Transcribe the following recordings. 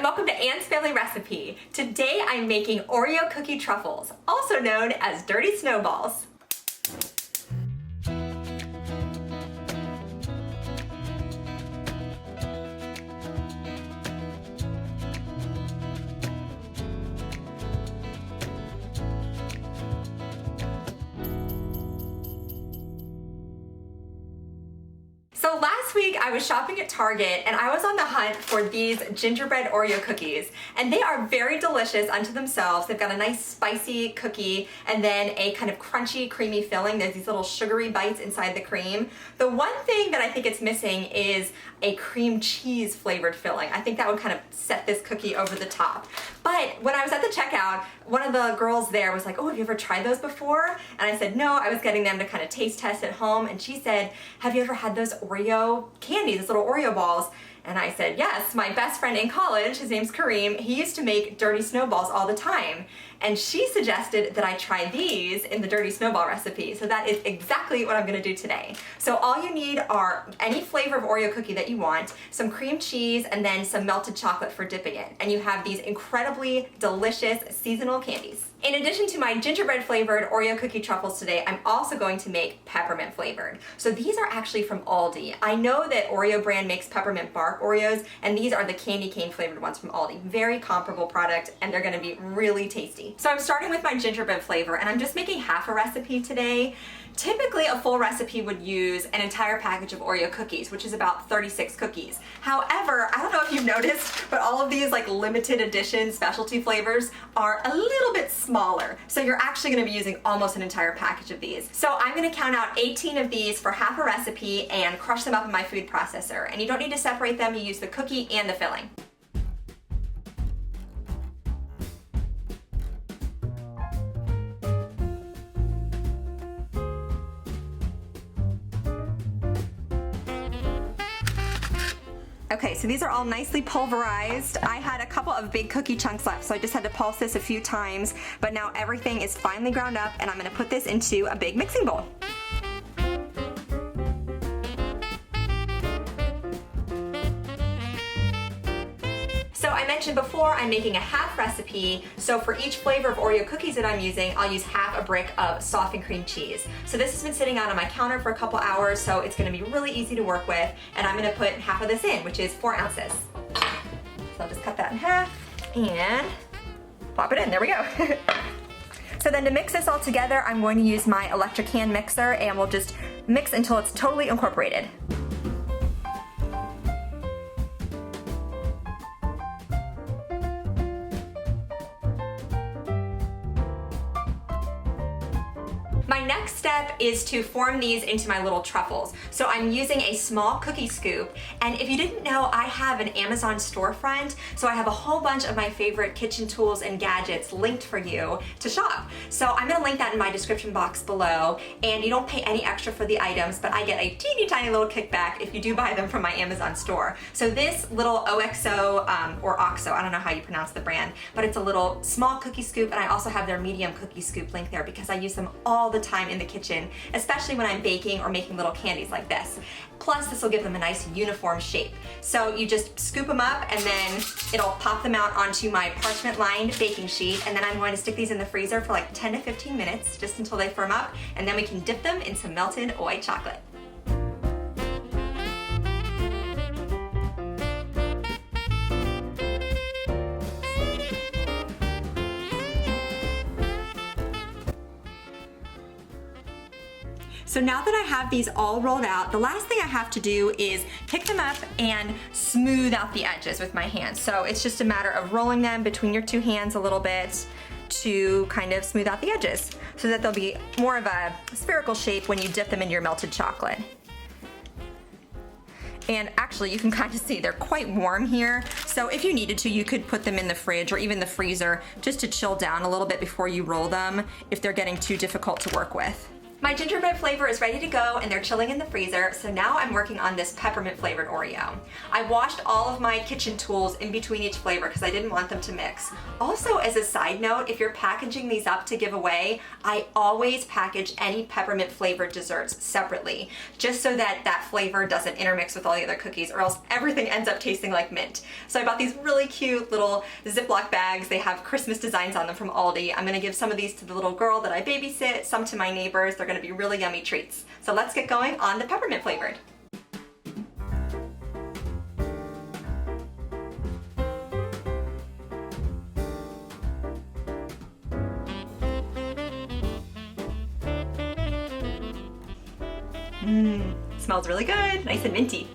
welcome to Anne's Family Recipe. Today I'm making Oreo Cookie Truffles, also known as Dirty Snowballs. So last week I was shopping at Target and I was on the hunt for these gingerbread Oreo cookies, and they are very delicious unto themselves. They've got a nice spicy cookie and then a kind of crunchy, creamy filling. There's these little sugary bites inside the cream. The one thing that I think it's missing is a cream cheese flavored filling. I think that would kind of set this cookie over the top. But when I was at the checkout, one of the girls there was like, "Oh, have you ever tried those before?" And I said, "No, I was getting them to kind of taste test at home." And she said, "Have you ever had those Oreo candies, those little Oreo balls?" And I said, "Yes, my best friend in college, his name's Kareem, he used to make dirty snowballs all the time." And she suggested that I try these in the dirty snowball recipe. So that is exactly what I'm gonna do today. So all you need are any flavor of Oreo cookie that you want, some cream cheese, and then some melted chocolate for dipping it. And you have these incredibly delicious seasonal candies. In addition to my gingerbread flavored Oreo cookie truffles today, I'm also going to make peppermint flavored. So these are actually from Aldi. I know that Oreo brand makes peppermint bark Oreos, and these are the candy cane flavored ones from Aldi. Very comparable product, and they're gonna be really tasty. So I'm starting with my gingerbread flavor, and I'm just making half a recipe today. Typically, a full recipe would use an entire package of Oreo cookies, which is about 36 cookies. However, I don't know if you've noticed, but all of these like limited edition specialty flavors are a little bit smaller. So you're actually gonna be using almost an entire package of these. So I'm gonna count out 18 of these for half a recipe and crush them up in my food processor. And you don't need to separate them, you use the cookie and the filling. Okay, so these are all nicely pulverized. I had a couple of big cookie chunks left, so I just had to pulse this a few times, but now everything is finely ground up, and I'm gonna put this into a big mixing bowl. So I mentioned before I'm making a half recipe, so for each flavor of Oreo cookies that I'm using, I'll use half a brick of softened cream cheese. So this has been sitting out on my counter for a couple hours, so it's gonna be really easy to work with, and I'm gonna put half of this in, which is 4 ounces. So I'll just cut that in half and pop it in, there we go. So then to mix this all together, I'm going to use my electric hand mixer, and we'll just mix until it's totally incorporated. My next step is to form these into my little truffles. So I'm using a small cookie scoop, and if you didn't know, I have an Amazon storefront, so I have a whole bunch of my favorite kitchen tools and gadgets linked for you to shop. So I'm gonna link that in my description box below, and you don't pay any extra for the items, but I get a teeny tiny little kickback if you do buy them from my Amazon store. So this little OXO, or OXO, I don't know how you pronounce the brand, but it's a little small cookie scoop, and I also have their medium cookie scoop link there because I use them all the time in the kitchen, especially when I'm baking or making little candies like this. Plus, this will give them a nice uniform shape. So you just scoop them up, and then it'll pop them out onto my parchment lined baking sheet, and then I'm going to stick these in the freezer for like 10 to 15 minutes, just until they firm up, and then we can dip them in some melted white chocolate. So now that I have these all rolled out, the last thing I have to do is pick them up and smooth out the edges with my hands. So it's just a matter of rolling them between your two hands a little bit to kind of smooth out the edges so that they'll be more of a spherical shape when you dip them in your melted chocolate. And actually, you can kind of see they're quite warm here. So if you needed to, you could put them in the fridge or even the freezer just to chill down a little bit before you roll them if they're getting too difficult to work with. My gingerbread flavor is ready to go and they're chilling in the freezer, so now I'm working on this peppermint flavored Oreo. I washed all of my kitchen tools in between each flavor because I didn't want them to mix. Also, as a side note, if you're packaging these up to give away, I always package any peppermint flavored desserts separately, just so that that flavor doesn't intermix with all the other cookies, or else everything ends up tasting like mint. So I bought these really cute little Ziploc bags. They have Christmas designs on them from Aldi. I'm gonna give some of these to the little girl that I babysit, some to my neighbors. They're gonna be really yummy treats. So let's get going on the peppermint flavored. Smells really good, nice and minty.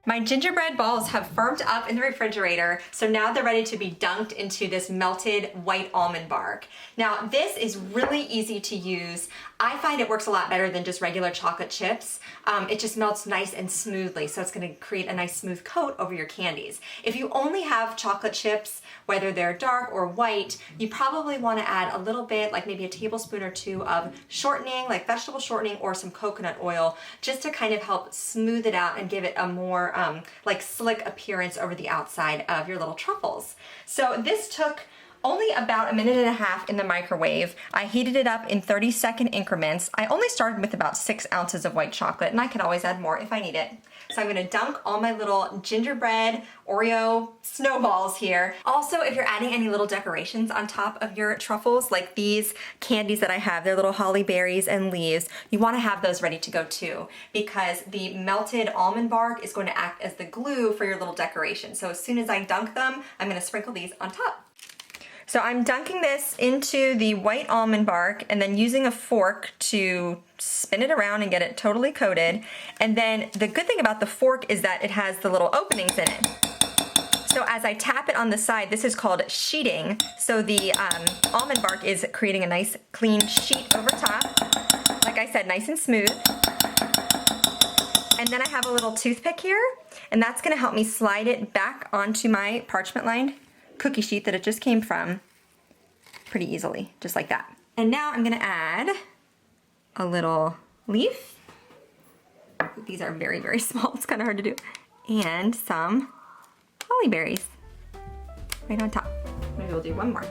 My gingerbread balls have firmed up in the refrigerator, so now they're ready to be dunked into this melted white almond bark. Now, this is really easy to use. I find it works a lot better than just regular chocolate chips. It just melts nice and smoothly, so it's gonna create a nice smooth coat over your candies. If you only have chocolate chips, whether they're dark or white, you probably wanna add a little bit, like maybe a tablespoon or two of shortening, like vegetable shortening or some coconut oil, just to kind of help smooth it out and give it a more like slick appearance over the outside of your little truffles. So this took only about 1.5 minutes in the microwave. I heated it up in 30-second increments. I only started with about 6 ounces of white chocolate, and I can always add more if I need it. So I'm gonna dunk all my little gingerbread Oreo snowballs here. Also, if you're adding any little decorations on top of your truffles, like these candies that I have, they're little holly berries and leaves, you wanna have those ready to go too, because the melted almond bark is going to act as the glue for your little decoration. So as soon as I dunk them, I'm gonna sprinkle these on top. So I'm dunking this into the white almond bark and then using a fork to spin it around and get it totally coated. And then the good thing about the fork is that it has the little openings in it. So as I tap it on the side, this is called sheeting. So the almond bark is creating a nice clean sheet over top. Like I said, nice and smooth. And then I have a little toothpick here, and that's gonna help me slide it back onto my parchment lined cookie sheet that it just came from pretty easily, just like that. And now I'm gonna add a little leaf. These are very, very small. It's kind of hard to do. And some holly berries right on top. Maybe we'll do one more.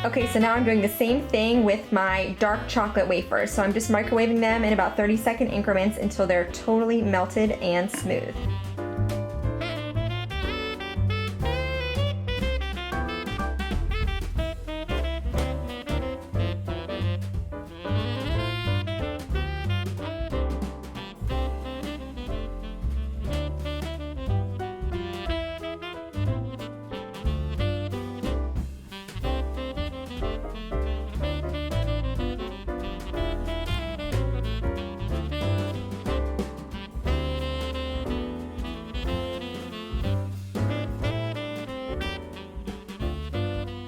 Okay, so now I'm doing the same thing with my dark chocolate wafers. So I'm just microwaving them in about 30-second increments until they're totally melted and smooth.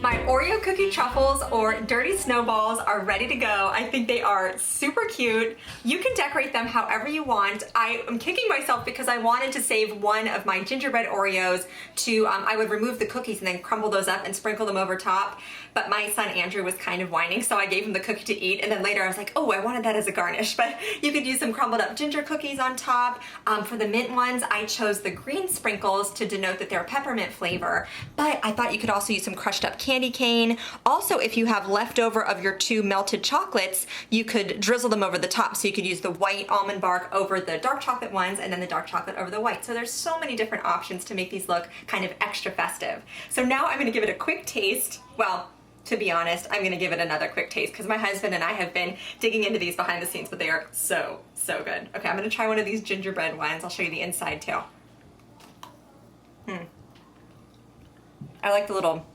My Oreo Cookie Truffles or Dirty Snowballs are ready to go. I think they are super cute. You can decorate them however you want. I am kicking myself because I wanted to save one of my gingerbread Oreos to, I would remove the cookies and then crumble those up and sprinkle them over top. But my son Andrew was kind of whining, so I gave him the cookie to eat. And then later I was like, oh, I wanted that as a garnish. But you could use some crumbled up ginger cookies on top. For the mint ones, I chose the green sprinkles to denote that they're peppermint flavor. But I thought you could also use some crushed up candy cane. Also, if you have leftover of your 2 melted chocolates, you could drizzle them over the top. So you could use the white almond bark over the dark chocolate ones and then the dark chocolate over the white. So there's so many different options to make these look kind of extra festive. So now I'm gonna give it a quick taste. Well, to be honest, I'm gonna give it another quick taste because my husband and I have been digging into these behind the scenes, but they are so, so good. Okay, I'm gonna try one of these gingerbread ones. I'll show you the inside too. I like the little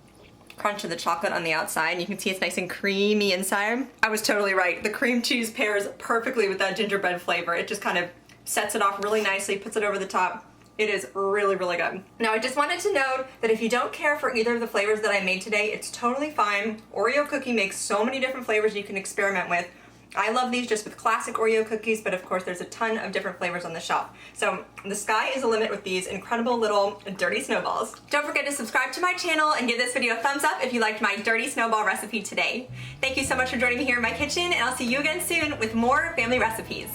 crunch of the chocolate on the outside, and you can see it's nice and creamy inside. I was totally right. The cream cheese pairs perfectly with that gingerbread flavor. It just kind of sets it off really nicely, puts it over the top. It is really, really good. Now, I just wanted to note that if you don't care for either of the flavors that I made today, it's totally fine. Oreo cookie makes so many different flavors you can experiment with. I love these just with classic Oreo cookies, but of course there's a ton of different flavors on the shelf. So the sky is the limit with these incredible little dirty snowballs. Don't forget to subscribe to my channel and give this video a thumbs up if you liked my dirty snowball recipe today. Thank you so much for joining me here in my kitchen, and I'll see you again soon with more family recipes.